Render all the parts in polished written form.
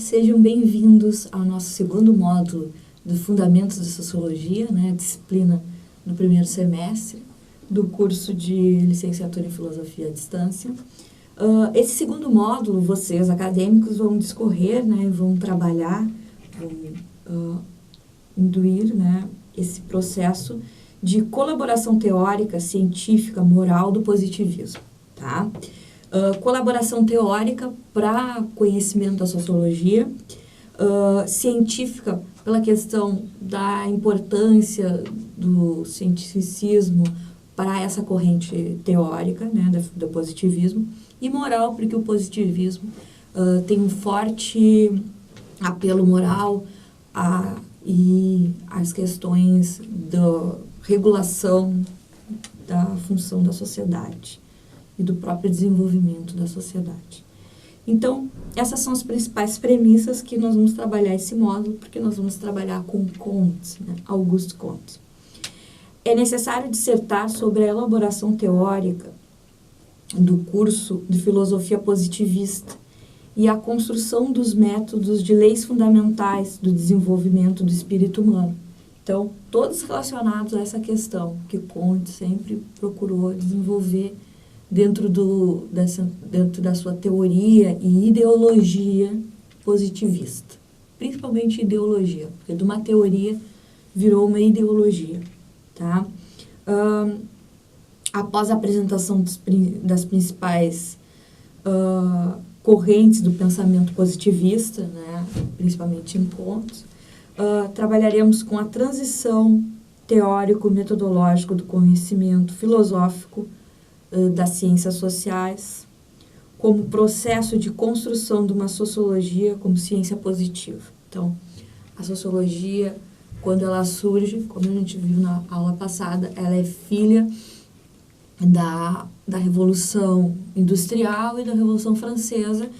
sejam bem-vindos ao nosso segundo módulo do Fundamentos da Sociologia, né, disciplina do primeiro semestre do curso de Licenciatura em Filosofia à Distância. Esse segundo módulo, vocês, acadêmicos, vão discorrer, né, vão trabalhar, vão induir, né, esse processo de colaboração teórica, científica, moral do positivismo, tá? Colaboração teórica para conhecimento da sociologia, científica pela questão da importância do cientificismo para essa corrente teórica, né, do positivismo, e moral, porque o positivismo tem um forte apelo moral e as questões da regulação da função da sociedade e do próprio desenvolvimento da sociedade. Então, essas são as principais premissas que nós vamos trabalhar esse módulo, porque nós vamos trabalhar com Comte, né, Auguste Comte. É necessário dissertar sobre a elaboração teórica do curso de filosofia positivista e a construção dos métodos de leis fundamentais do desenvolvimento do espírito humano. Então, todos relacionados a essa questão que Comte sempre procurou desenvolver dentro da sua teoria e ideologia positivista. Principalmente ideologia, porque de uma teoria virou uma ideologia, tá? Após a apresentação das principais correntes do pensamento positivista, né, principalmente em Comte, trabalharemos com a transição teórico-metodológica do conhecimento filosófico das ciências sociais, como processo de construção de uma sociologia como ciência positiva. Então, a sociologia, quando ela surge, como a gente viu na aula passada, ela é filha da Revolução Industrial e da Revolução Francesa,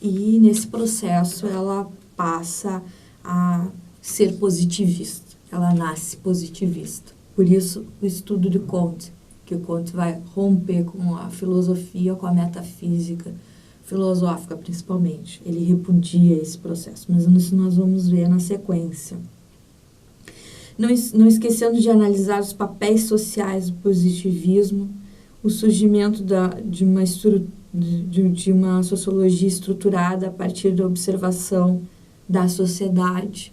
e nesse processo ela passa a ser positivista, ela nasce positivista. Por isso, o estudo de Comte, que o Comte vai romper com a filosofia, com a metafísica filosófica, principalmente. Ele repudia esse processo, mas isso nós vamos ver na sequência. Não esquecendo de analisar os papéis sociais do positivismo, o surgimento de uma sociologia estruturada a partir da observação da sociedade.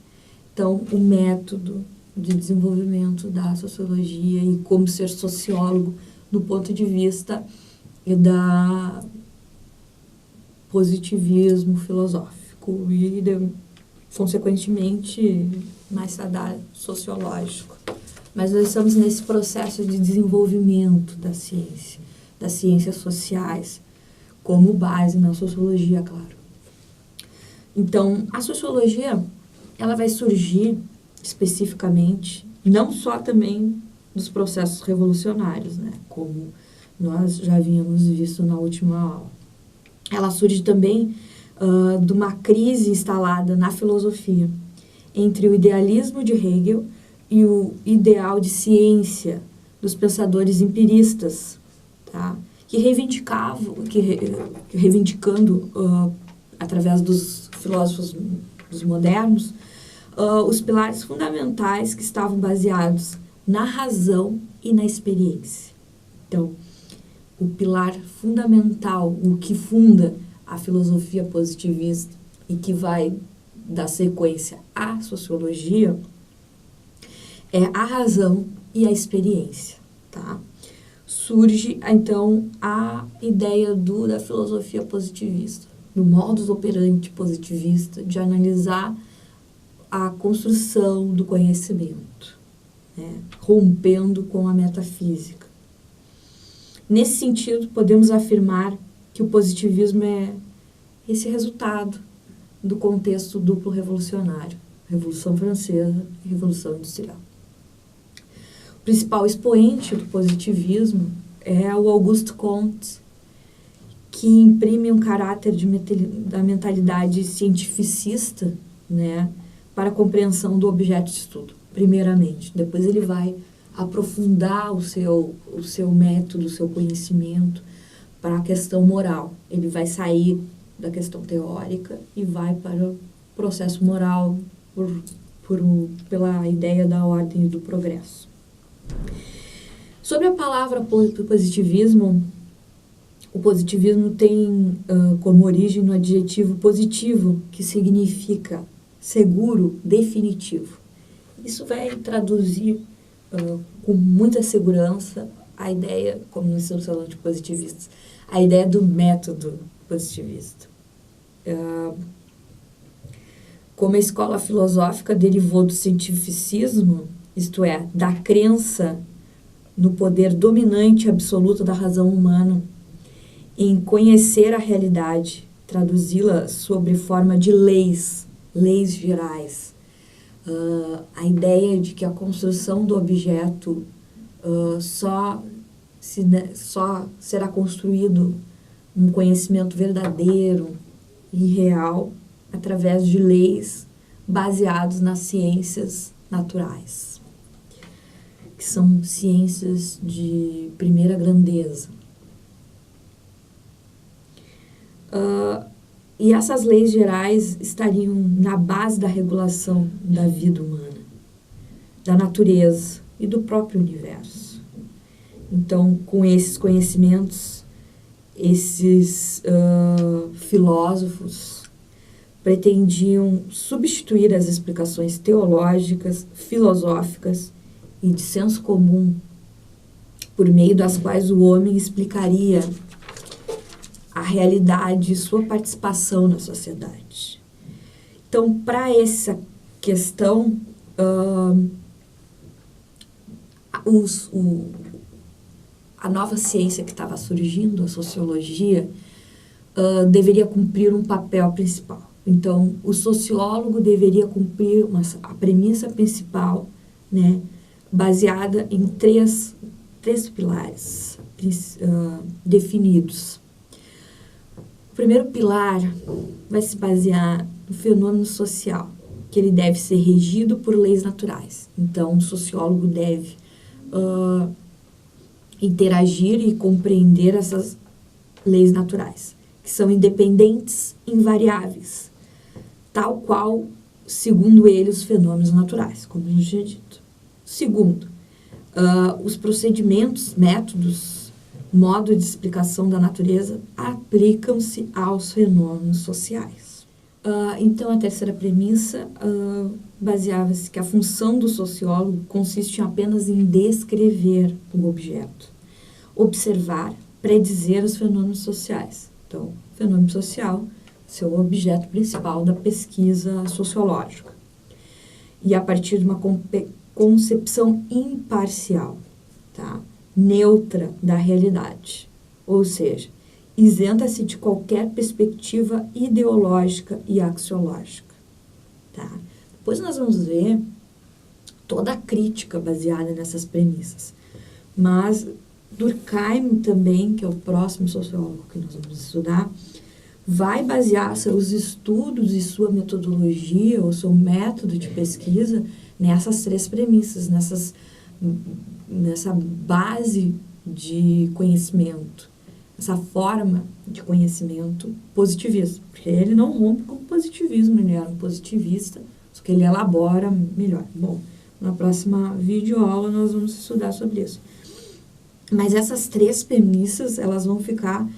Então, o método de desenvolvimento da sociologia e como ser sociólogo do ponto de vista da positivismo filosófico e, consequentemente, mais tarde sociológico. Mas nós estamos nesse processo de desenvolvimento da ciência, das ciências sociais, como base na sociologia, claro. Então, a sociologia, ela vai surgir especificamente, não só também dos processos revolucionários, né, como nós já havíamos visto na última aula. Ela surge também de uma crise instalada na filosofia entre o idealismo de Hegel e o ideal de ciência dos pensadores empiristas, tá? Reivindicando através dos filósofos dos modernos, os pilares fundamentais que estavam baseados na razão e na experiência. Então, o pilar fundamental, o que funda a filosofia positivista e que vai dar sequência à sociologia, é a razão e a experiência, tá? Surge, então, a ideia da filosofia positivista, do modus operandi positivista, de analisar a construção do conhecimento, né, rompendo com a metafísica. Nesse sentido, podemos afirmar que o positivismo é esse resultado do contexto duplo revolucionário, Revolução Francesa e Revolução Industrial. O principal expoente do positivismo é o Auguste Comte, que imprime um caráter da mentalidade cientificista, né, para a compreensão do objeto de estudo, primeiramente. Depois ele vai aprofundar o seu método, o seu conhecimento para a questão moral. Ele vai sair da questão teórica e vai para processo moral, pela ideia da ordem e do progresso. Sobre a palavra positivismo, o positivismo tem como origem no adjetivo positivo, que significa seguro, definitivo. Isso vai traduzir com muita segurança a ideia, como nós estamos falando de positivistas, a ideia do método positivista. Como a escola filosófica derivou do cientificismo, isto é, da crença no poder dominante absoluto da razão humana, em conhecer a realidade, traduzi-la sob forma de leis gerais. A ideia de que a construção do objeto só será construído um conhecimento verdadeiro e real através de leis baseadas nas ciências naturais, que são ciências de primeira grandeza. E essas leis gerais estariam na base da regulação da vida humana, da natureza e do próprio universo. Então, com esses conhecimentos, esses filósofos pretendiam substituir as explicações teológicas, filosóficas e de senso comum, por meio das quais o homem explicaria a realidade e sua participação na sociedade. Então, para essa questão, a nova ciência que estava surgindo, a sociologia, deveria cumprir um papel principal. Então, o sociólogo deveria cumprir a premissa principal, né, baseada em três pilares definidos. O primeiro pilar vai se basear no fenômeno social, que ele deve ser regido por leis naturais. Então, o sociólogo deve interagir e compreender essas leis naturais, que são independentes, invariáveis, tal qual, segundo ele, os fenômenos naturais, como eu já dito. Segundo, os procedimentos, métodos, modo de explicação da natureza aplicam-se aos fenômenos sociais. Então, a terceira premissa baseava-se que a função do sociólogo consiste apenas em descrever o objeto, observar, predizer os fenômenos sociais. Então, o fenômeno social é o objeto principal da pesquisa sociológica. E a partir de uma concepção imparcial, tá? Neutra da realidade, ou seja, isenta-se de qualquer perspectiva ideológica e axiológica, tá? Depois nós vamos ver toda a crítica baseada nessas premissas, mas Durkheim também, que é o próximo sociólogo que nós vamos estudar, vai basear seus estudos e sua metodologia, ou seu método de pesquisa, nessas três premissas, nessa base de conhecimento, essa forma de conhecimento positivista, porque ele não rompe com o positivismo, ele era um positivista, só que ele elabora melhor. Bom, na próxima videoaula nós vamos estudar sobre isso. Mas essas três premissas, elas vão ficar,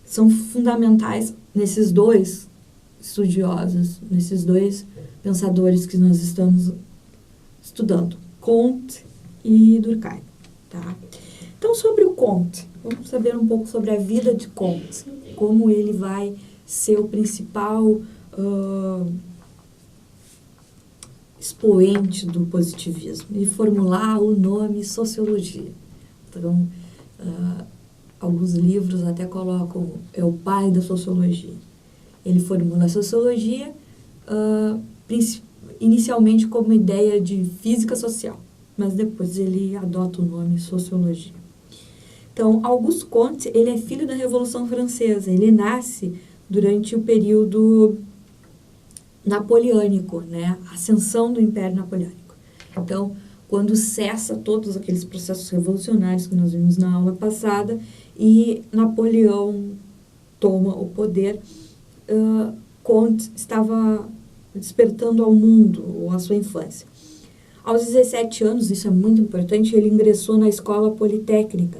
são fundamentais nesses dois estudiosos, nesses dois pensadores que nós estamos estudando, Comte e Durkheim, tá? Então, sobre o Comte, vamos saber um pouco sobre a vida de Comte, como ele vai ser o principal expoente do positivismo e formular o nome sociologia. Então, alguns livros até colocam, é o pai da sociologia. Ele formula a sociologia inicialmente como ideia de física social, mas depois ele adota o nome sociologia. Então, Auguste Comte, ele é filho da Revolução Francesa, ele nasce durante o período napoleônico, né? A ascensão do Império Napoleônico. Então, quando cessa todos aqueles processos revolucionários que nós vimos na aula passada e Napoleão toma o poder, Comte estava despertando ao mundo, ou à sua infância. Aos 17 anos, isso é muito importante, ele ingressou na Escola Politécnica,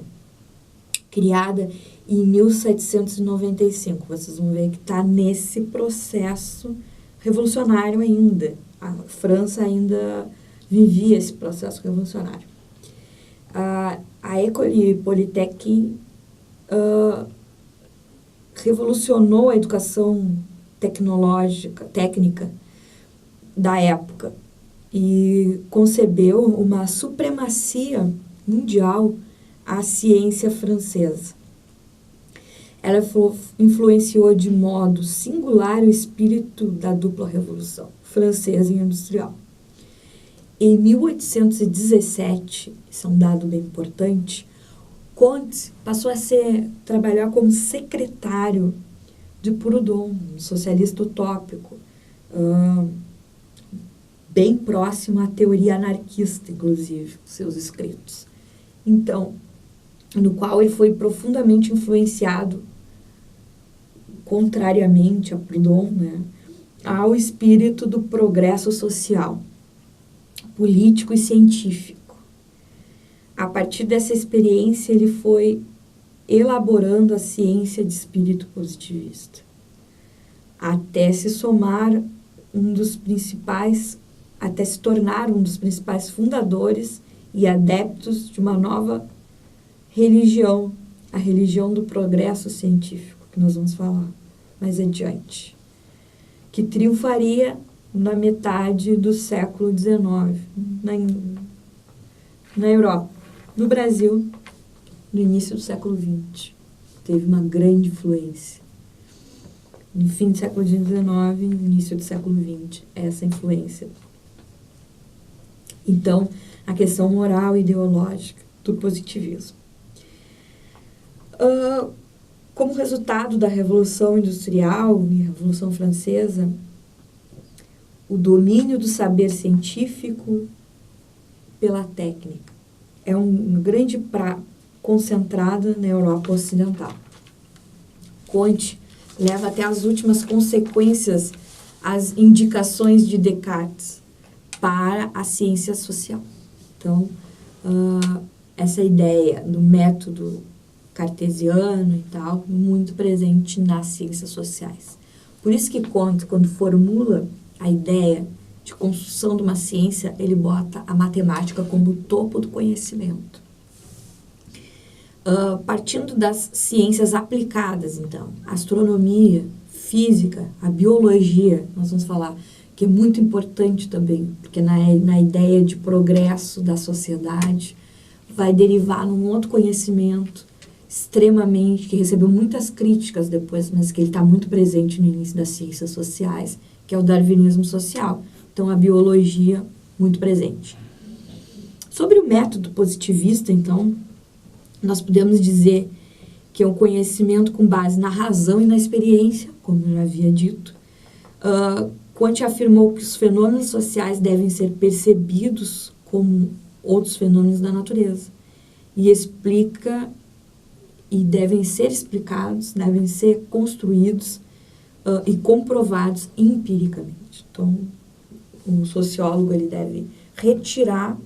criada em 1795. Vocês vão ver que está nesse processo revolucionário ainda. A França ainda vivia esse processo revolucionário. A École Polytechnique revolucionou a educação técnica da época e concebeu uma supremacia mundial à ciência francesa. Ela influenciou de modo singular o espírito da dupla revolução, francesa e industrial. Em 1817, isso é um dado bem importante, Comte passou a trabalhar como secretário de Proudhon, um socialista utópico, bem próximo à teoria anarquista, inclusive, seus escritos. Então, no qual ele foi profundamente influenciado, contrariamente a Proudhon, né, ao espírito do progresso social, político e científico. A partir dessa experiência, ele foi elaborando a ciência de espírito positivista, até se tornar um dos principais fundadores e adeptos de uma nova religião, a religião do progresso científico, que nós vamos falar mais adiante, que triunfaria na metade do século XIX, na Europa. No Brasil, no início do século XX, teve uma grande influência. No fim do século XIX e no início do século XX, essa influência. Então, a questão moral e ideológica do positivismo. Como resultado da Revolução Industrial e Revolução Francesa, o domínio do saber científico pela técnica é um grande concentrado na Europa Ocidental. Comte leva até as últimas consequências as indicações de Descartes para a ciência social. Então, essa ideia do método cartesiano e tal, muito presente nas ciências sociais. Por isso que Comte, quando formula a ideia de construção de uma ciência, ele bota a matemática como o topo do conhecimento. Partindo das ciências aplicadas, então, astronomia, física, a biologia, nós vamos falar, que é muito importante também, porque na ideia de progresso da sociedade, vai derivar num outro conhecimento extremamente, que recebeu muitas críticas depois, mas que ele está muito presente no início das ciências sociais, que é o darwinismo social. Então, a biologia muito presente. Sobre o método positivista, então, nós podemos dizer que é um conhecimento com base na razão e na experiência, como eu já havia dito. Comte afirmou que os fenômenos sociais devem ser percebidos como outros fenômenos da natureza e devem ser explicados, devem ser construídos e comprovados empiricamente. Então, o sociólogo ele deve retirar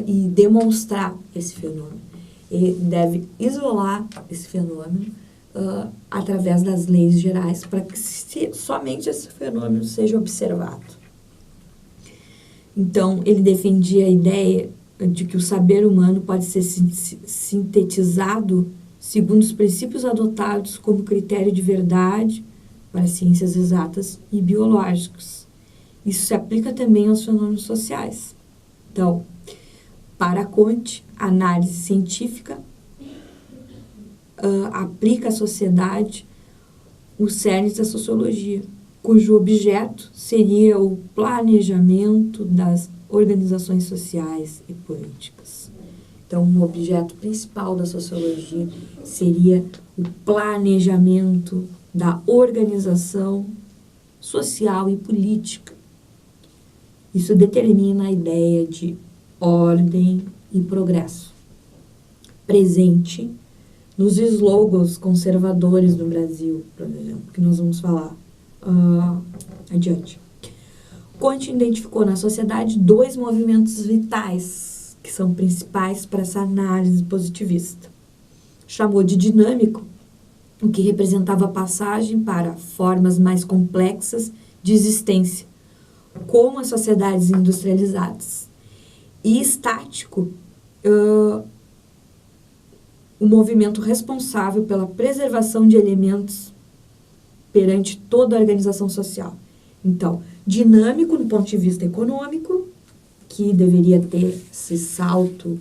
e demonstrar esse fenômeno. Ele deve isolar esse fenômeno através das leis gerais para que somente esse fenômeno seja observado. Então, ele defendia a ideia de que o saber humano pode ser sintetizado segundo os princípios adotados como critério de verdade para ciências exatas e biológicas. Isso se aplica também aos fenômenos sociais. Então, para Comte, a análise científica aplica à sociedade os cernes da sociologia, cujo objeto seria o planejamento das organizações sociais e políticas. Então, o objeto principal da sociologia seria o planejamento da organização social e política. Isso determina a ideia de ordem e progresso, presente nos slogans conservadores do Brasil, por exemplo, que nós vamos falar adiante. Comte identificou na sociedade 2 movimentos vitais que são principais para essa análise positivista. Chamou de dinâmico o que representava a passagem para formas mais complexas de existência, como as sociedades industrializadas. E estático, o movimento responsável pela preservação de elementos perante toda a organização social. Então, dinâmico no ponto de vista econômico, que deveria ter esse salto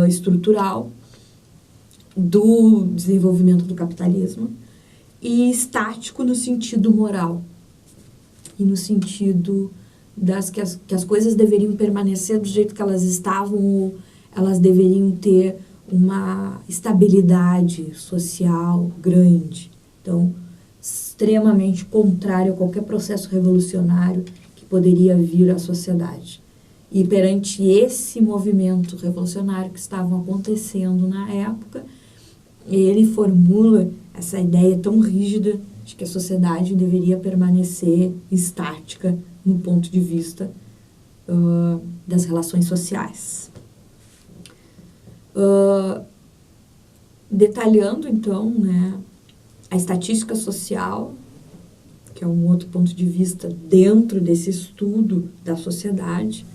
estrutural do desenvolvimento do capitalismo, e estático no sentido moral, e no sentido que as coisas deveriam permanecer do jeito que elas estavam, ou elas deveriam ter uma estabilidade social grande. Então, extremamente contrário a qualquer processo revolucionário que poderia vir à sociedade. E perante esse movimento revolucionário que estava acontecendo na época, ele formula essa ideia tão rígida de que a sociedade deveria permanecer estática no ponto de vista das relações sociais. Detalhando, então, né, a estatística social, que é um outro ponto de vista dentro desse estudo da sociedade,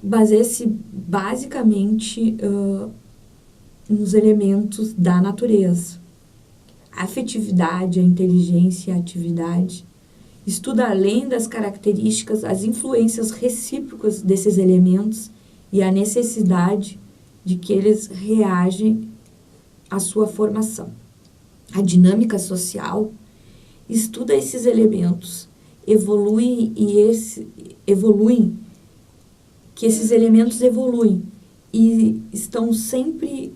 baseia-se basicamente nos elementos da natureza. A afetividade, a inteligência e a atividade. Estuda além das características as influências recíprocas desses elementos e a necessidade de que eles reagem à sua formação. A dinâmica social estuda esses elementos, que esses elementos evoluem e estão sempre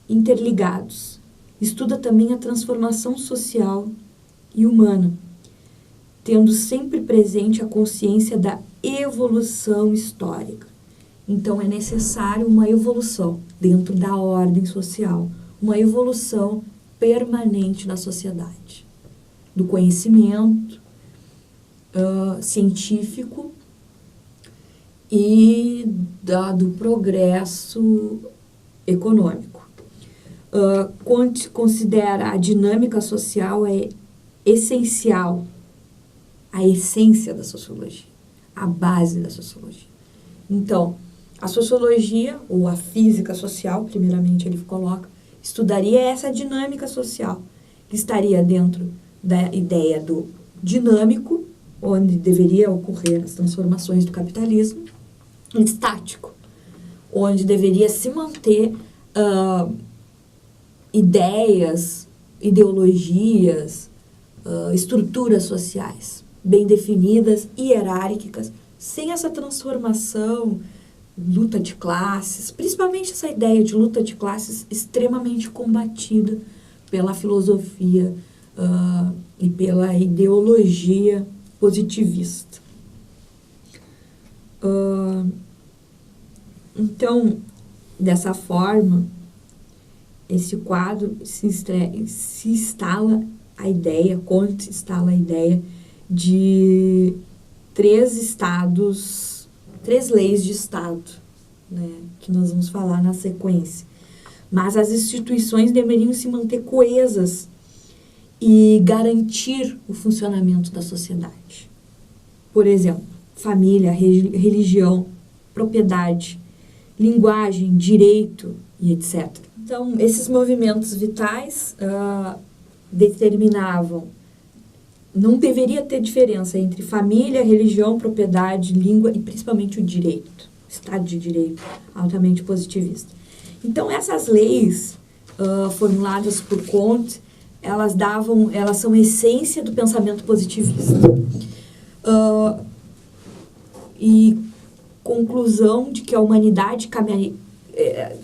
interligados. Estuda também a transformação social e humana, tendo sempre presente a consciência da evolução histórica. Então, é necessário uma evolução dentro da ordem social, uma evolução permanente na sociedade, do conhecimento científico e do progresso econômico. Considera a dinâmica social essencial, a essência da sociologia, a base da sociologia. Então, a sociologia, ou a física social, primeiramente ele coloca, estudaria essa dinâmica social, que estaria dentro da ideia do dinâmico, onde deveria ocorrer as transformações do capitalismo, e estático, onde deveria se manter ideias, ideologias, estruturas sociais bem definidas, hierárquicas, sem essa transformação, luta de classes, principalmente essa ideia de luta de classes extremamente combatida pela filosofia e pela ideologia positivista. Então, dessa forma, esse quadro se instala a ideia, Comte instala a ideia de 3 estados, 3 leis de Estado, né, que nós vamos falar na sequência. Mas as instituições deveriam se manter coesas e garantir o funcionamento da sociedade. Por exemplo, família, religião, propriedade, linguagem, direito e etc. Então, esses movimentos vitais determinavam, não deveria ter diferença entre família, religião, propriedade, língua e principalmente o direito, Estado de Direito, altamente positivista. Então, essas leis formuladas por Comte, elas são a essência do pensamento positivista. E conclusão de que a humanidade caminharia,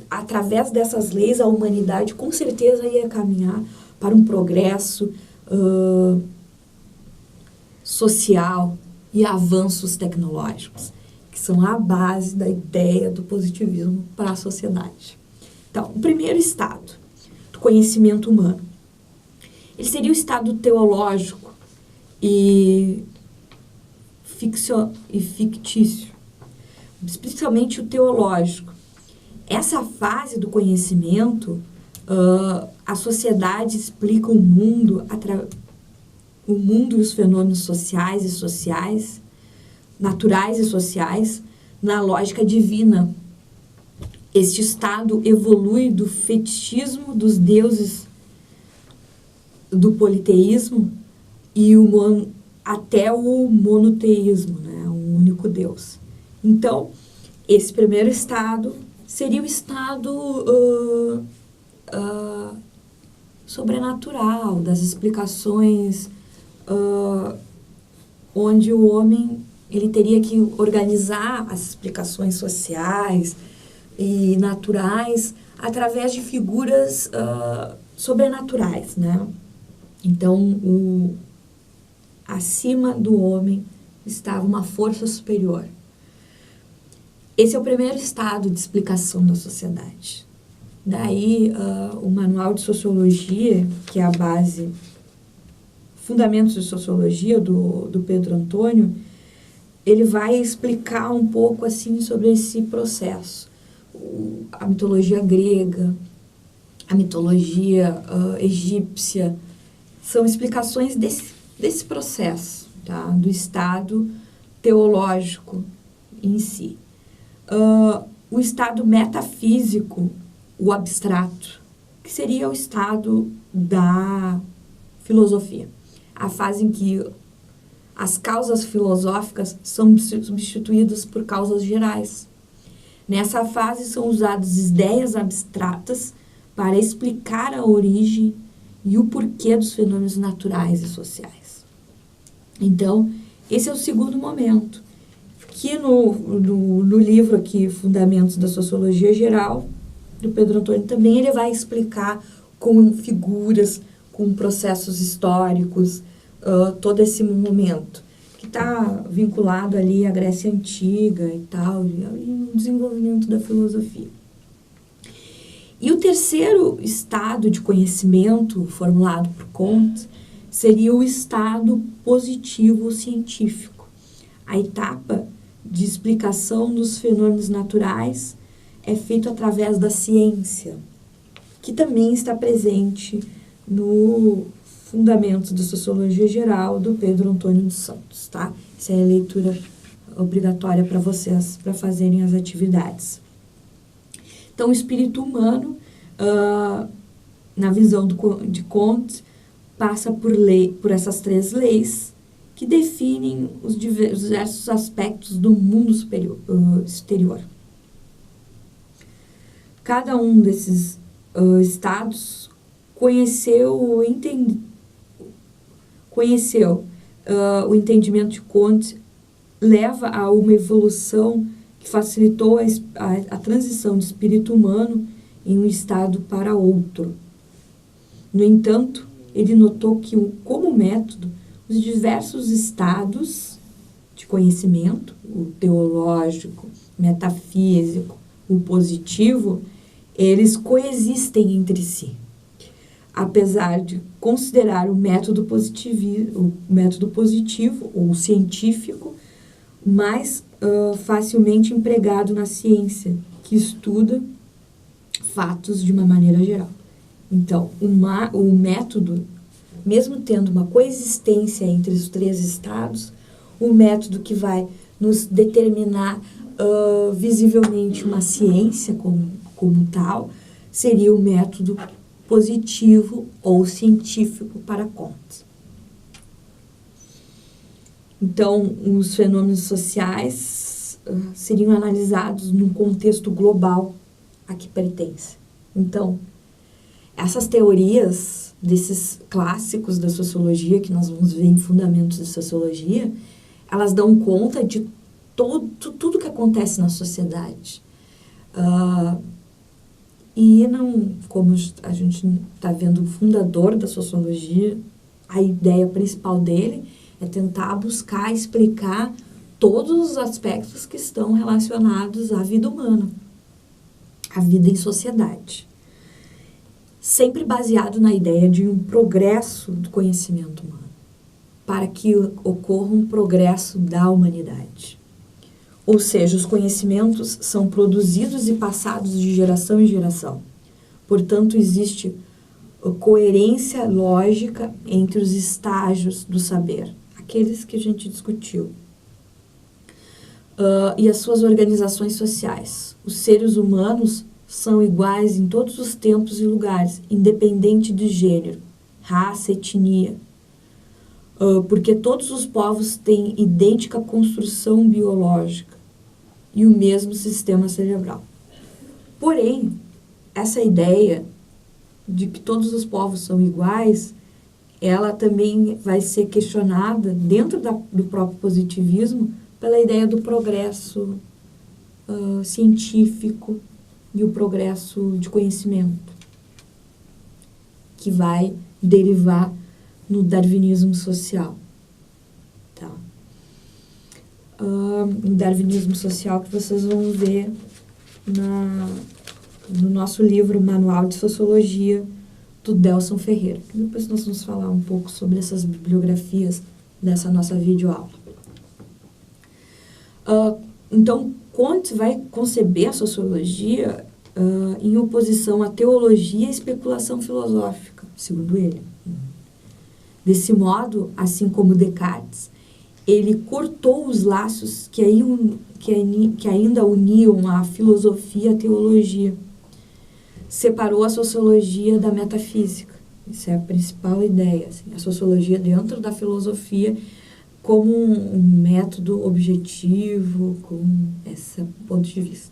através dessas leis, a humanidade com certeza ia caminhar para um progresso social e avanços tecnológicos, que são a base da ideia do positivismo para a sociedade. Então, o primeiro estado do conhecimento humano. Ele seria o estado teológico e fictício, especialmente o teológico. Essa fase do conhecimento, a sociedade explica o mundo e os fenômenos sociais, naturais e sociais, na lógica divina. Este estado evolui do fetichismo dos deuses, do politeísmo, até o monoteísmo, né? Um único Deus. Então, esse primeiro estado seria o estado sobrenatural, das explicações, onde o homem ele teria que organizar as explicações sociais e naturais através de figuras sobrenaturais, né? Então, acima do homem estava uma força superior. Esse é o primeiro estado de explicação da sociedade. Daí, o Manual de Sociologia, que é a base, Fundamentos de Sociologia, do Pedro Antônio, ele vai explicar um pouco assim sobre esse processo. A mitologia grega, a mitologia egípcia, são explicações desse processo, tá? Do estado teológico em si. O estado metafísico, o abstrato, que seria o estado da filosofia. A fase em que as causas filosóficas são substituídas por causas gerais. Nessa fase são usadas ideias abstratas para explicar a origem e o porquê dos fenômenos naturais e sociais. Então, esse é o segundo momento, que no livro aqui, Fundamentos da Sociologia Geral, do Pedro Antônio, também ele vai explicar com figuras, com processos históricos, todo esse momento, que está vinculado ali à Grécia Antiga e tal, e o desenvolvimento da filosofia. E o terceiro estado de conhecimento formulado por Comte seria o estado positivo científico. A etapa de explicação dos fenômenos naturais é feita através da ciência, que também está presente no Fundamentos da Sociologia Geral, do Pedro Antônio dos Santos, tá? Essa é a leitura obrigatória para vocês, para fazerem as atividades. Então, o espírito humano, na visão de Comte, passa por essas três leis que definem os diversos aspectos do mundo exterior. Cada um desses estados conheceu o entendimento de Comte, leva a uma evolução que facilitou a transição de espírito humano em um estado para outro. No entanto, ele notou que, como método, os diversos estados de conhecimento, o teológico, metafísico, o positivo, eles coexistem entre si. Apesar de considerar o método positivo ou científico mais facilmente empregado na ciência, que estuda fatos de uma maneira geral. Então, o método, mesmo tendo uma coexistência entre os três estados, o método que vai nos determinar visivelmente uma ciência como tal, seria o método positivo ou científico para Comte. Então, os fenômenos sociais seriam analisados num contexto global a que pertence. Então, essas teorias desses clássicos da sociologia, que nós vamos ver em Fundamentos de Sociologia, elas dão conta de tudo que acontece na sociedade. E não, como a gente está vendo o fundador da sociologia, a ideia principal dele é tentar buscar explicar todos os aspectos que estão relacionados à vida humana, à vida em sociedade. sempre baseado na ideia de um progresso do conhecimento humano, para que ocorra um progresso da humanidade. Ou seja, os conhecimentos são produzidos e passados de geração em geração. Portanto, existe coerência lógica entre os estágios do saber, aqueles que a gente discutiu, e as suas organizações sociais. Os seres humanos são iguais em todos os tempos e lugares, independente do gênero, raça, etnia, porque todos os povos têm idêntica construção biológica e o mesmo sistema cerebral. Porém, essa ideia de que todos os povos são iguais, ela também vai ser questionada dentro do próprio positivismo pela ideia do progresso científico e o progresso de conhecimento, que vai derivar no darwinismo social. Tá? O darwinismo social que vocês vão ver no nosso livro Manual de Sociologia, do Delson Ferreira. Depois nós vamos falar um pouco sobre essas bibliografias nessa nossa videoaula. Então, Kant vai conceber a sociologia em oposição à teologia e à especulação filosófica, segundo ele. Desse modo, assim como Descartes, ele cortou os laços que ainda uniam a filosofia e a teologia. Separou a sociologia da metafísica. Isso é a principal ideia. Assim, a sociologia dentro da filosofia como um método objetivo, com esse ponto de vista.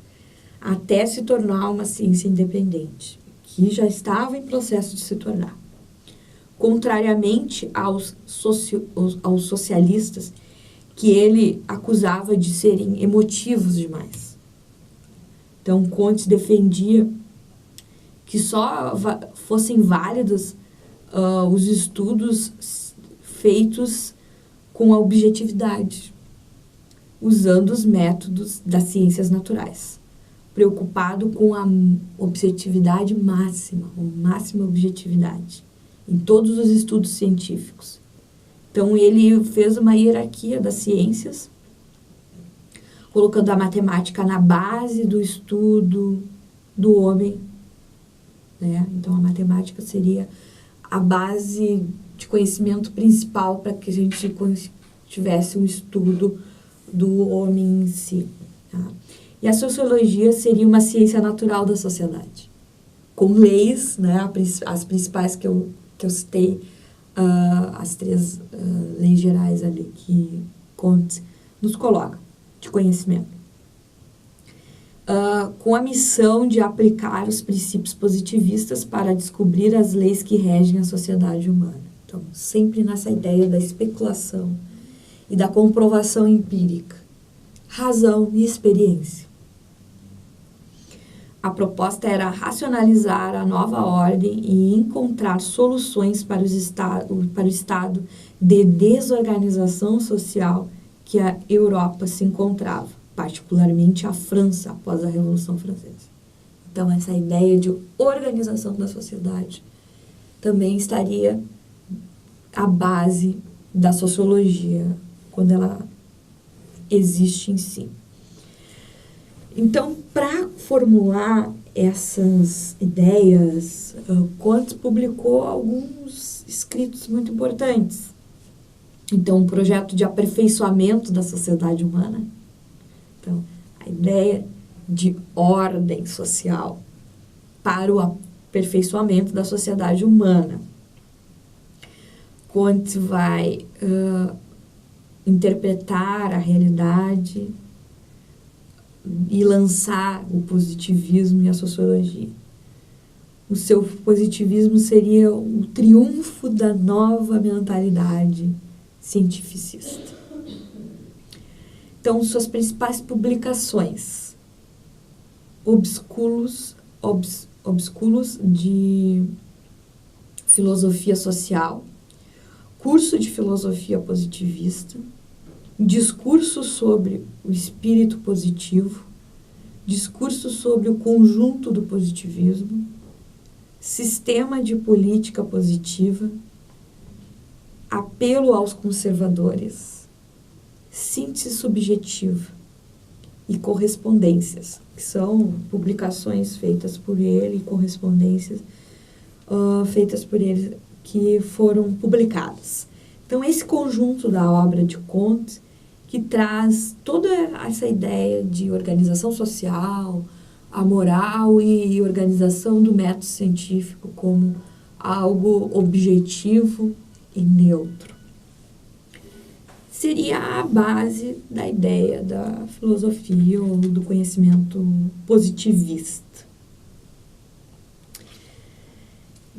Até se tornar uma ciência independente, que já estava em processo de se tornar. Contrariamente aos socialistas, que ele acusava de serem emotivos demais. Então, Kant defendia que só fossem válidos os estudos feitos com a objetividade, usando os métodos das ciências naturais, preocupado com a objetividade máxima, a máxima objetividade, em todos os estudos científicos. Então, ele fez uma hierarquia das ciências, colocando a matemática na base do estudo do homem, né? Então, a matemática seria a base de conhecimento principal para que a gente tivesse um estudo do homem em si. Tá? E a sociologia seria uma ciência natural da sociedade, com leis, né? As principais que eu citei, as três leis gerais ali que Kant nos coloca, de conhecimento. Com a missão de aplicar os princípios positivistas para descobrir as leis que regem a sociedade humana. Então, sempre nessa ideia da especulação e da comprovação empírica, razão e experiência. A proposta era racionalizar a nova ordem e encontrar soluções para o estado de desorganização social que a Europa se encontrava, particularmente a França, após a Revolução Francesa. Então, essa ideia de organização da sociedade também estaria à base da sociologia, quando ela existe em si. Então, para formular essas ideias, Kant publicou alguns escritos muito importantes. Então, um projeto de aperfeiçoamento da sociedade humana. Então, a ideia de ordem social para o aperfeiçoamento da sociedade humana. Kant vai interpretar a realidade e lançar o positivismo e a sociologia. O seu positivismo seria o triunfo da nova mentalidade cientificista. Então, suas principais publicações: Opúsculos de Filosofia Social, Curso de Filosofia Positivista, Discurso sobre o Espírito Positivo, Discurso sobre o Conjunto do Positivismo, sistema de política positiva, apelo aos conservadores, síntese subjetiva e correspondências, que são publicações feitas por ele e correspondências feitas por ele que foram publicadas. Então, esse conjunto da obra de Comte que traz toda essa ideia de organização social, a moral e organização do método científico como algo objetivo e neutro. Seria a base da ideia da filosofia ou do conhecimento positivista.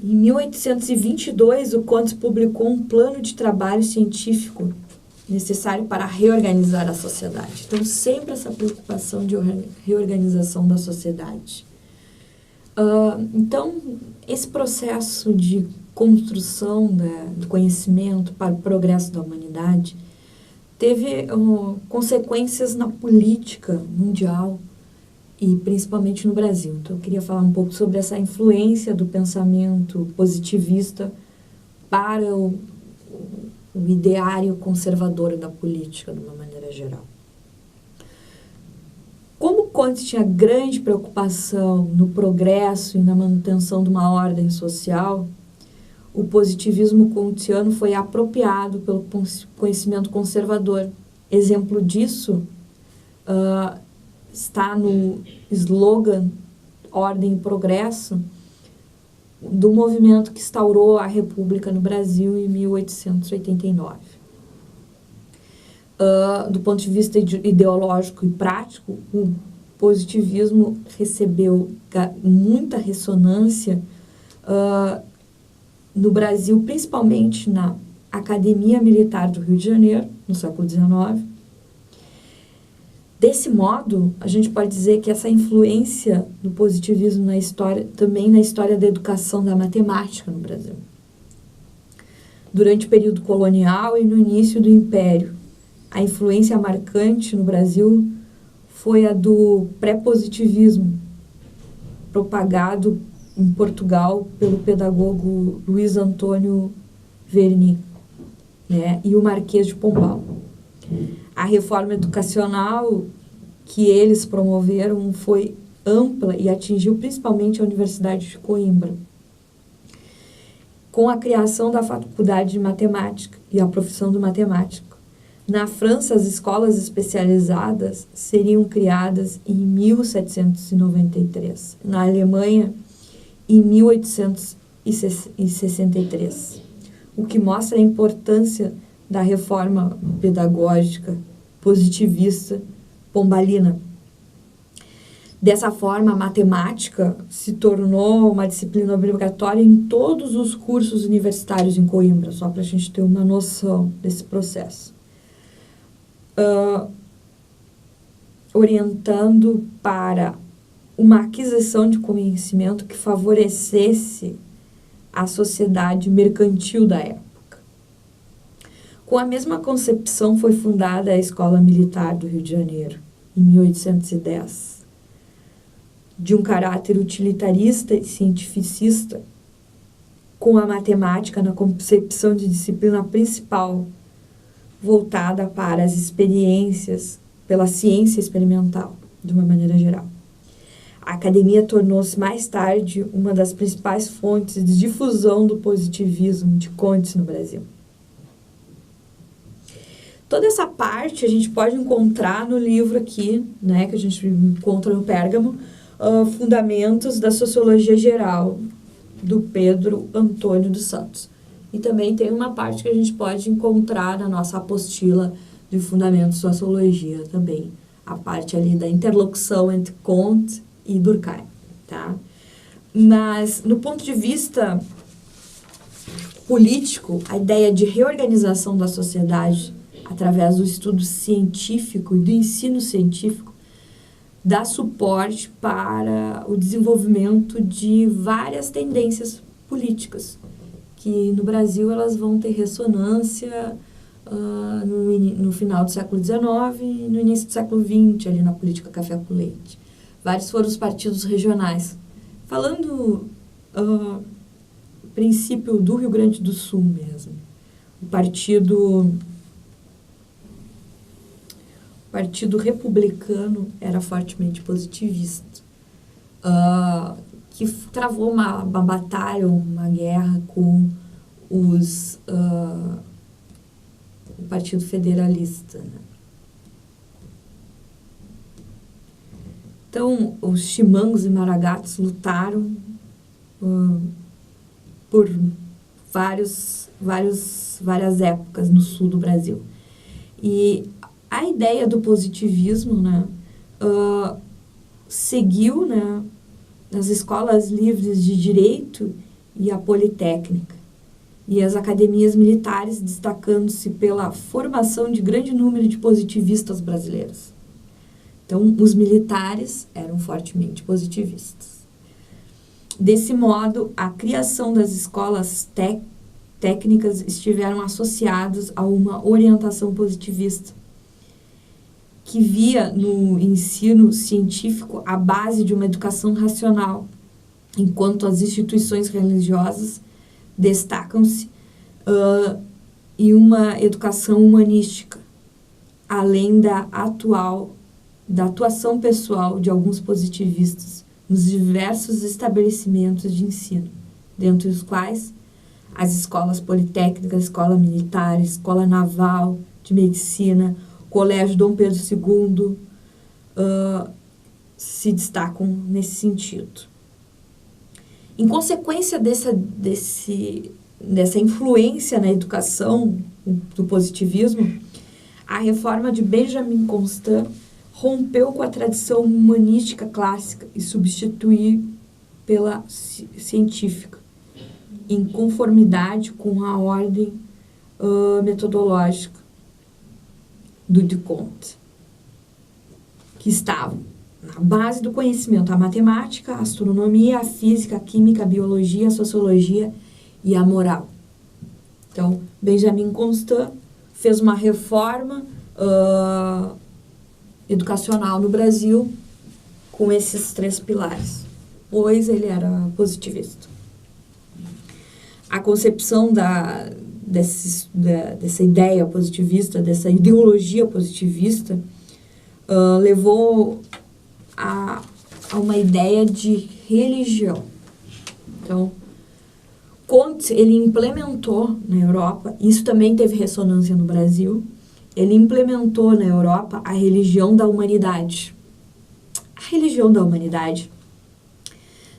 Em 1822, o Comte publicou um plano de trabalho científico necessário para reorganizar a sociedade. Então, sempre essa preocupação de reorganização da sociedade. Então, esse processo de construção do conhecimento para o progresso da humanidade teve consequências na política mundial e principalmente no Brasil. Então, eu queria falar um pouco sobre essa influência do pensamento positivista para o ideário conservador da política, de uma maneira geral. Como Comte tinha grande preocupação no progresso e na manutenção de uma ordem social, o positivismo kantiano foi apropriado pelo conhecimento conservador. Exemplo disso está no slogan Ordem e Progresso, do movimento que instaurou a República no Brasil em 1889. Do ponto de vista ideológico e prático, o positivismo recebeu muita ressonância no Brasil, principalmente na Academia Militar do Rio de Janeiro, no século XIX. Desse modo, a gente pode dizer que essa influência do positivismo na história, também na história da educação da matemática no Brasil. Durante o período colonial e no início do Império, a influência marcante no Brasil foi a do pré-positivismo, propagado em Portugal pelo pedagogo Luiz Antônio Verni, né, e o Marquês de Pombal. A reforma educacional que eles promoveram foi ampla e atingiu principalmente a Universidade de Coimbra. Com a criação da Faculdade de Matemática e a profissão do matemático. Na França, as escolas especializadas seriam criadas em 1793. Na Alemanha, em 1863. O que mostra a importância da reforma pedagógica positivista pombalina. Dessa forma, a matemática se tornou uma disciplina obrigatória em todos os cursos universitários em Coimbra, só para a gente ter uma noção desse processo. Orientando para uma aquisição de conhecimento que favorecesse a sociedade mercantil da época. Com a mesma concepção foi fundada a Escola Militar do Rio de Janeiro, em 1810. De um caráter utilitarista e cientificista, com a matemática na concepção de disciplina principal, voltada para as experiências, pela ciência experimental, de uma maneira geral. A academia tornou-se mais tarde uma das principais fontes de difusão do positivismo de Comte no Brasil. Toda essa parte a gente pode encontrar no livro aqui, né, que a gente encontra no Pérgamo, Fundamentos da Sociologia Geral, do Pedro Antônio dos Santos. E também tem uma parte que a gente pode encontrar na nossa apostila de Fundamentos da Sociologia também, a parte ali da interlocução entre Comte e Durkheim, tá? Mas, no ponto de vista político, a ideia de reorganização da sociedade através do estudo científico e do ensino científico dá suporte para o desenvolvimento de várias tendências políticas, que no Brasil elas vão ter ressonância no final do século XIX e no início do século XX, ali na política café com leite. Vários foram os partidos regionais. Falando princípio do Rio Grande do Sul mesmo. O Partido Republicano era fortemente positivista, que travou uma batalha, uma guerra com o Partido Federalista, né? Então, os chimangos e maragatos lutaram por várias épocas no sul do Brasil. E a ideia do positivismo, né, seguiu, né, nas escolas livres de direito e a politécnica, e as academias militares destacando-se pela formação de grande número de positivistas brasileiros. Então, os militares eram fortemente positivistas. Desse modo, a criação das escolas técnicas estiveram associadas a uma orientação positivista, que via no ensino científico a base de uma educação racional, enquanto as instituições religiosas destacam-se em uma educação humanística, além da atuação pessoal de alguns positivistas nos diversos estabelecimentos de ensino, dentre os quais as escolas politécnicas, escola militar, escola naval, de medicina, Colégio Dom Pedro II, se destacam nesse sentido. Em consequência dessa influência na educação do positivismo, a reforma de Benjamin Constant rompeu com a tradição humanística clássica e substituiu pela científica, em conformidade com a ordem metodológica do Descartes, que estava na base do conhecimento a matemática, a astronomia, a física, a química, a biologia, a sociologia e a moral. Então, Benjamin Constant fez uma reforma educacional no Brasil com esses 3 pilares, pois ele era positivista. A concepção dessa ideia positivista, dessa ideologia positivista, levou a uma ideia de religião. Então, Comte, ele implementou na Europa, isso também teve ressonância no Brasil, ele implementou na Europa a religião da humanidade. A religião da humanidade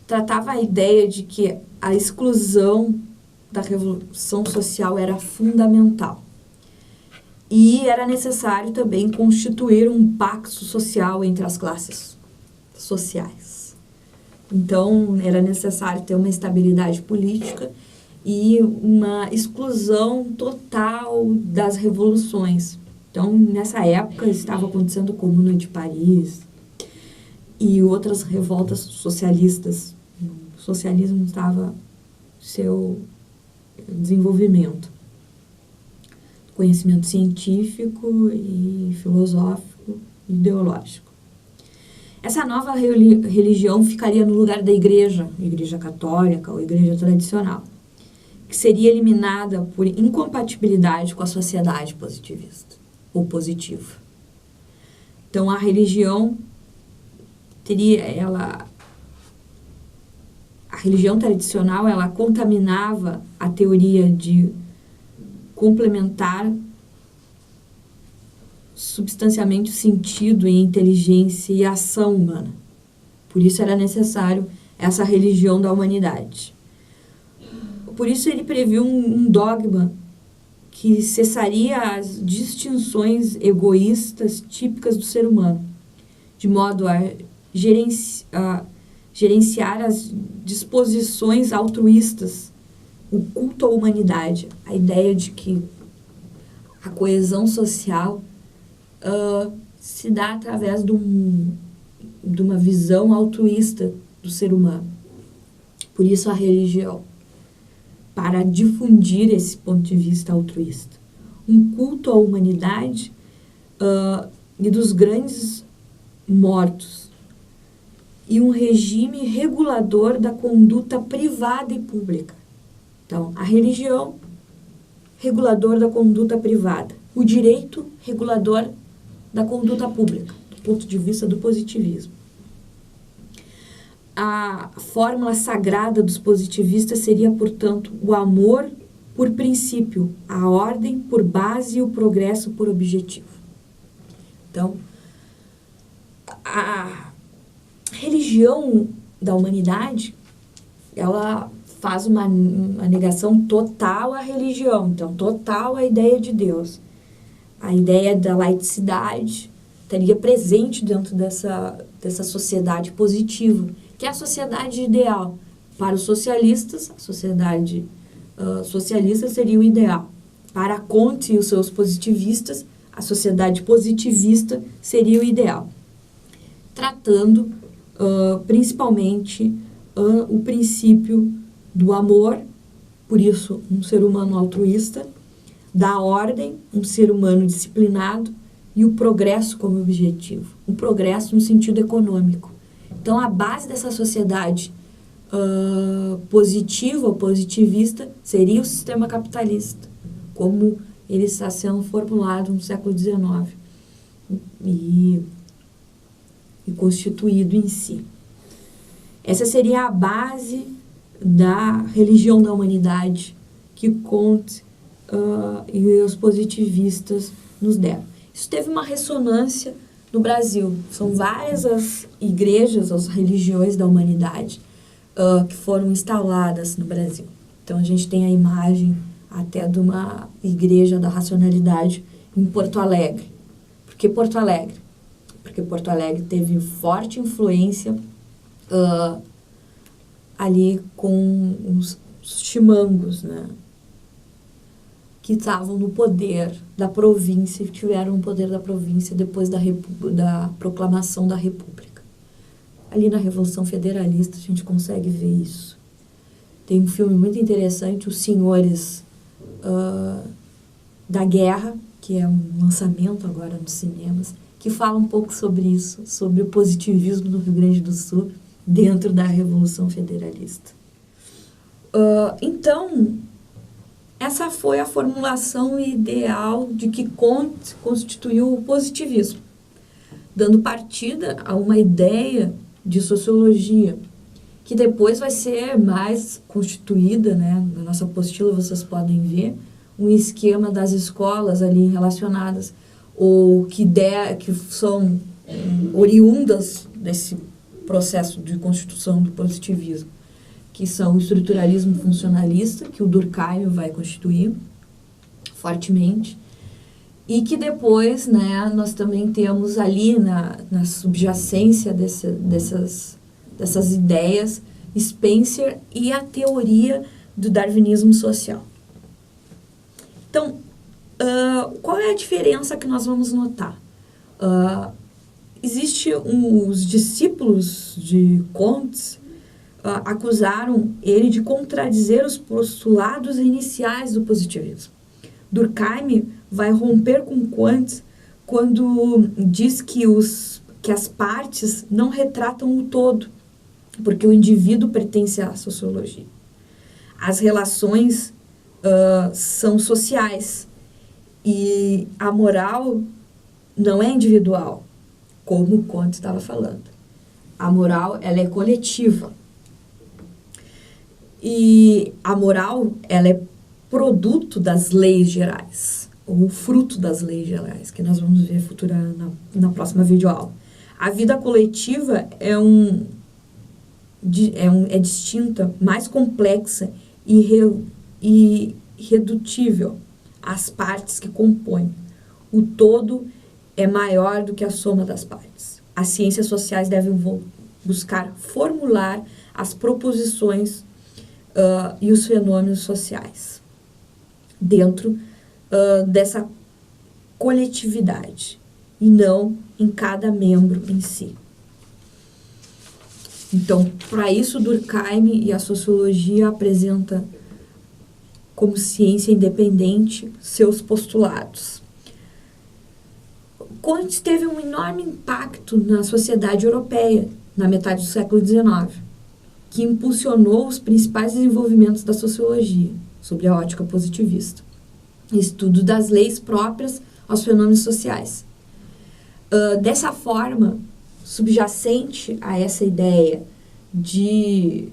tratava a ideia de que a exclusão da revolução social era fundamental. E era necessário também constituir um pacto social entre as classes sociais. Então, era necessário ter uma estabilidade política e uma exclusão total das revoluções. Então, nessa época, estava acontecendo a Comuna de Paris e outras revoltas socialistas. O socialismo estava seu desenvolvimento. Conhecimento científico e filosófico e ideológico. Essa nova religião ficaria no lugar da igreja católica ou igreja tradicional, que seria eliminada por incompatibilidade com a sociedade positivista ou positiva. Então, a religião a religião tradicional, ela contaminava a teoria de complementar substancialmente o sentido e a inteligência e a ação humana. Por isso era necessário essa religião da humanidade. Por isso ele previu um dogma que cessaria as distinções egoístas típicas do ser humano, de modo a gerenciar as disposições altruístas, o culto à humanidade, a ideia de que a coesão social se dá através de uma visão altruísta do ser humano. Por isso a religião, para difundir esse ponto de vista altruísta. Um culto à humanidade e dos grandes mortos, e um regime regulador da conduta privada e pública. Então, a religião, regulador da conduta privada. O direito, regulador da conduta pública, do ponto de vista do positivismo. A fórmula sagrada dos positivistas seria, portanto, o amor por princípio, a ordem por base e o progresso por objetivo. Então, a religião da humanidade, ela faz uma negação total à religião, então total à ideia de Deus. A ideia da laicidade estaria presente dentro dessa sociedade positiva, que é a sociedade ideal. Para os socialistas, a sociedade socialista seria o ideal. Para Comte e os seus positivistas, a sociedade positivista seria o ideal. Tratando principalmente o princípio do amor, por isso um ser humano altruísta, da ordem, um ser humano disciplinado, e o progresso como objetivo. O progresso no sentido econômico. Então, a base dessa sociedade positiva ou positivista seria o sistema capitalista, como ele está sendo formulado no século XIX e constituído em si. Essa seria a base da religião da humanidade que Comte e os positivistas nos deram. Isso teve uma ressonância no Brasil. São várias as igrejas, as religiões da humanidade que foram instaladas no Brasil. Então, a gente tem a imagem até de uma igreja da racionalidade em Porto Alegre. Por que Porto Alegre? Porque Porto Alegre teve forte influência ali com os chimangos, né? Que estavam no poder da província e tiveram o poder da província depois da proclamação da República. Ali na Revolução Federalista a gente consegue ver isso. Tem um filme muito interessante, Os Senhores da Guerra, que é um lançamento agora nos cinemas, que fala um pouco sobre isso, sobre o positivismo no Rio Grande do Sul dentro da Revolução Federalista. Então, essa foi a formulação ideal de que Comte constituiu o positivismo, dando partida a uma ideia de sociologia, que depois vai ser mais constituída, né? Na nossa apostila vocês podem ver um esquema das escolas ali relacionadas, ou que são oriundas desse processo de constituição do positivismo, que são o estruturalismo funcionalista, que o Durkheim vai constituir fortemente, e que depois, né, nós também temos ali na subjacência dessas ideias, Spencer e a teoria do darwinismo social. Então, qual é a diferença que nós vamos notar? Os discípulos de Comte acusaram ele de contradizer os postulados iniciais do positivismo. Durkheim vai romper com Comte quando diz que as partes não retratam o todo, porque o indivíduo pertence à sociologia. As relações são sociais e a moral não é individual, como Comte estava falando. A moral, ela é coletiva. E a moral, ela é produto das leis gerais, ou fruto das leis gerais, que nós vamos ver na próxima videoaula. A vida coletiva é distinta, mais complexa e redutível às partes que compõem. O todo é maior do que a soma das partes. As ciências sociais devem buscar formular as proposições e os fenômenos sociais dentro dessa coletividade e não em cada membro em si. Então, para isso, Durkheim e a sociologia apresentam como ciência independente seus postulados. Comte teve um enorme impacto na sociedade europeia na metade do século XIX, que impulsionou os principais desenvolvimentos da sociologia, sobre a ótica positivista. Estudo das leis próprias aos fenômenos sociais. Dessa forma, subjacente a essa ideia de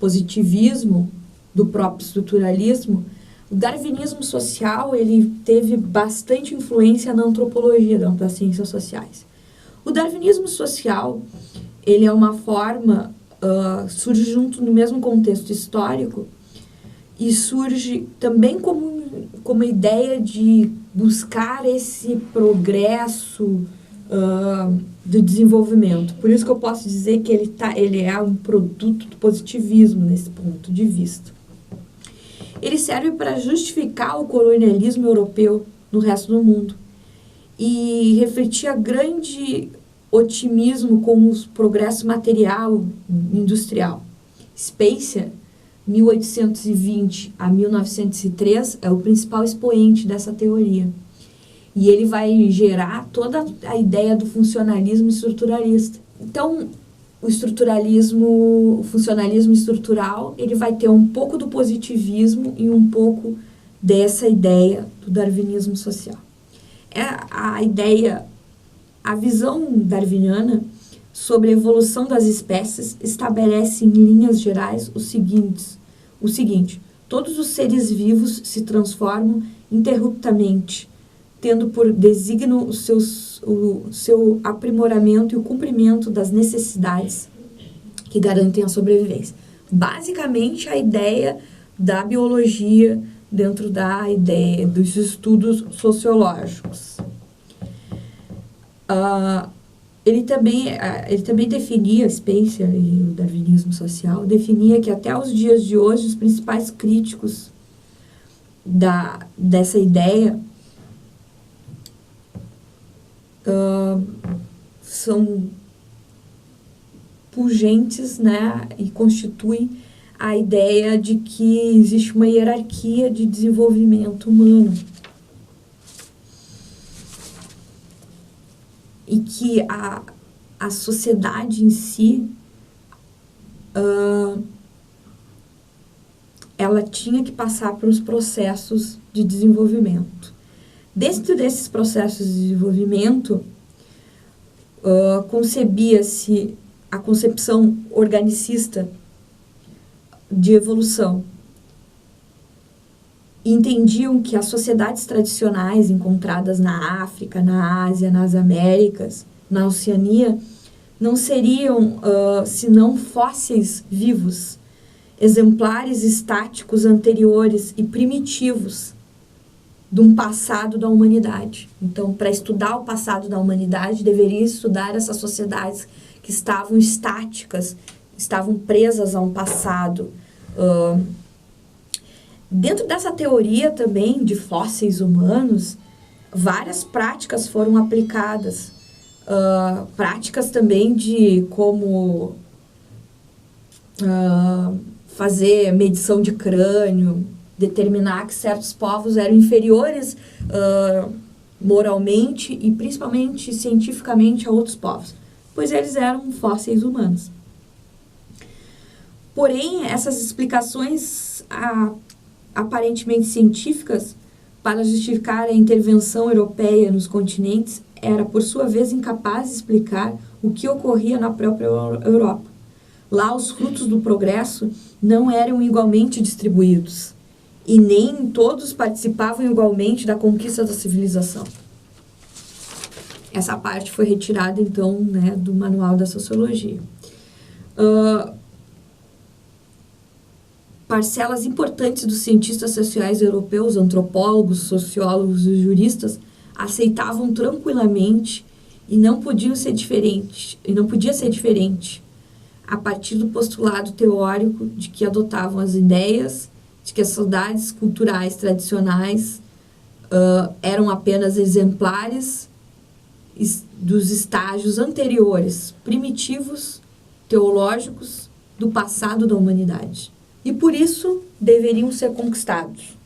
positivismo do próprio estruturalismo, o darwinismo social ele teve bastante influência na antropologia, das ciências sociais. O darwinismo social ele é uma forma, surge junto no mesmo contexto histórico e surge também como ideia de buscar esse progresso do desenvolvimento. Por isso que eu posso dizer que ele é um produto do positivismo nesse ponto de vista. Ele serve para justificar o colonialismo europeu no resto do mundo e refletia grande otimismo com o progresso material industrial. Spacey, 1820 a 1903, é o principal expoente dessa teoria. E ele vai gerar toda a ideia do funcionalismo estruturalista. Então, o funcionalismo estrutural, ele vai ter um pouco do positivismo e um pouco dessa ideia do darwinismo social. A visão darwiniana sobre a evolução das espécies estabelece em linhas gerais o seguinte: todos os seres vivos se transformam interruptamente, tendo por desígnio o seu aprimoramento e o cumprimento das necessidades que garantem a sobrevivência. Basicamente, a ideia da biologia dentro da ideia dos estudos sociológicos. Ele também definia, Spacey e o darwinismo social, definia que até os dias de hoje os principais críticos dessa ideia são pungentes, né, e constituem a ideia de que existe uma hierarquia de desenvolvimento humano e que a sociedade em si ela tinha que passar por os processos de desenvolvimento. Dentro desses processos de desenvolvimento, concebia-se a concepção organicista de evolução. Entendiam que as sociedades tradicionais encontradas na África, na Ásia, nas Américas, na Oceania, não seriam senão fósseis vivos, exemplares estáticos anteriores e primitivos de um passado da humanidade. Então, para estudar o passado da humanidade, deveria estudar essas sociedades que estavam estáticas, estavam presas a um passado. Dentro dessa teoria também de fósseis humanos, várias práticas foram aplicadas. Práticas também de como fazer medição de crânio, determinar que certos povos eram inferiores moralmente e principalmente cientificamente a outros povos, pois eles eram fósseis humanos. Porém, essas explicações aparentemente científicas para justificar a intervenção europeia nos continentes era, por sua vez, incapaz de explicar o que ocorria na própria Europa. Lá, os frutos do progresso não eram igualmente distribuídos e nem todos participavam igualmente da conquista da civilização. Essa parte foi retirada, então, né, do Manual da Sociologia. Parcelas importantes dos cientistas sociais europeus, antropólogos, sociólogos e juristas, aceitavam tranquilamente e não podia ser diferente, a partir do postulado teórico de que adotavam as ideias de que as sociedades culturais tradicionais eram apenas exemplares dos estágios anteriores, primitivos, teológicos, do passado da humanidade. E por isso deveriam ser conquistados.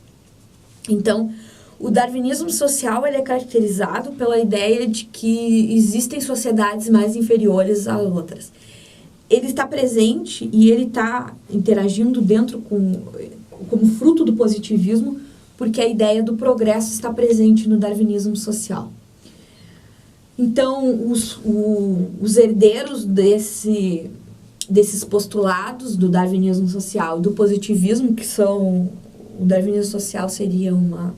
Então, O darwinismo social ele é caracterizado pela ideia de que existem sociedades mais inferiores a outras. Ele está presente e ele está interagindo como fruto do positivismo, porque a ideia do progresso está presente no darwinismo social. Então, os herdeiros desses postulados do darwinismo social e do positivismo, que são... O darwinismo social seria uma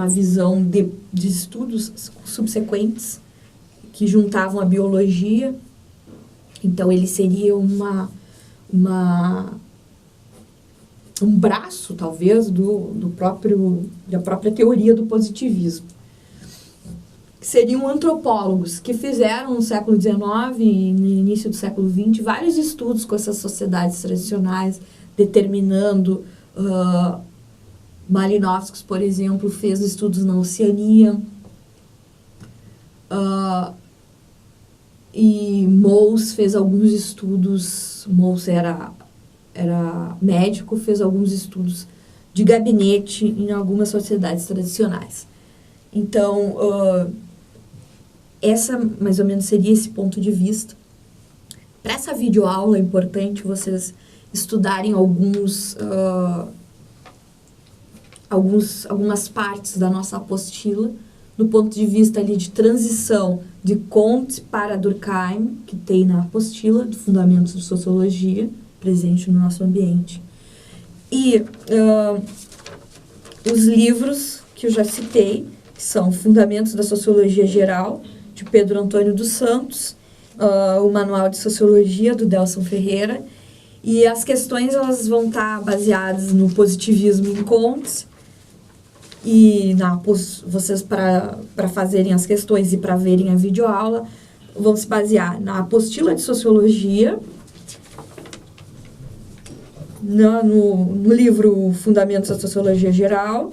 visão de estudos subsequentes que juntavam a biologia. Então, ele seria um braço, talvez, da própria teoria do positivismo. Seriam antropólogos que fizeram no século XIX e no início do século XX vários estudos com essas sociedades tradicionais, determinando... Malinowski, por exemplo, fez estudos na Oceania, e Mohs fez alguns estudos. Mohs era médico, fez alguns estudos de gabinete em algumas sociedades tradicionais. Então, essa mais ou menos seria esse ponto de vista. Para essa videoaula é importante vocês estudarem algumas partes da nossa apostila, do ponto de vista ali de transição de Comte para Durkheim, que tem na apostila, de Fundamentos de Sociologia, presente no nosso ambiente. E os livros que eu já citei, que são Fundamentos da Sociologia Geral, de Pedro Antônio dos Santos, o Manual de Sociologia, do Delson Ferreira, e as questões elas vão estar baseadas no positivismo em Comte, e vocês, para fazerem as questões e para verem a videoaula, vão se basear na apostila de Sociologia, no livro Fundamentos da Sociologia Geral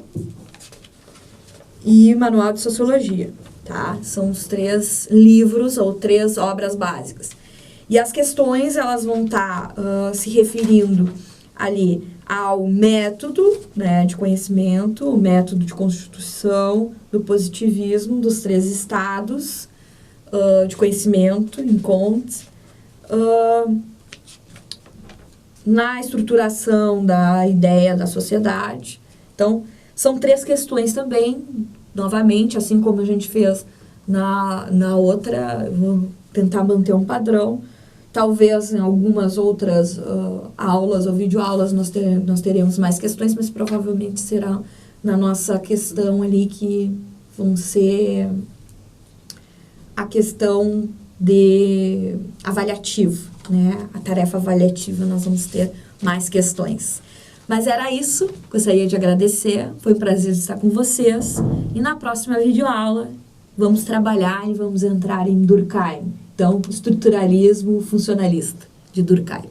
e Manual de Sociologia, tá? São os 3 livros ou 3 obras básicas. E as questões elas vão estar se referindo ali ao método, né, de conhecimento, o método de constituição do positivismo dos 3 estados de conhecimento em Comte, na estruturação da ideia da sociedade. Então, são 3 questões também, novamente, assim como a gente fez na outra, vou tentar manter um padrão. Talvez em algumas outras aulas ou videoaulas nós teremos mais questões, mas provavelmente será na nossa questão ali que vão ser a questão de avaliativo, né? A tarefa avaliativa, nós vamos ter mais questões. Mas era isso, gostaria de agradecer, foi um prazer estar com vocês. E na próxima videoaula vamos trabalhar e vamos entrar em Durkheim. Então, estruturalismo funcionalista de Durkheim.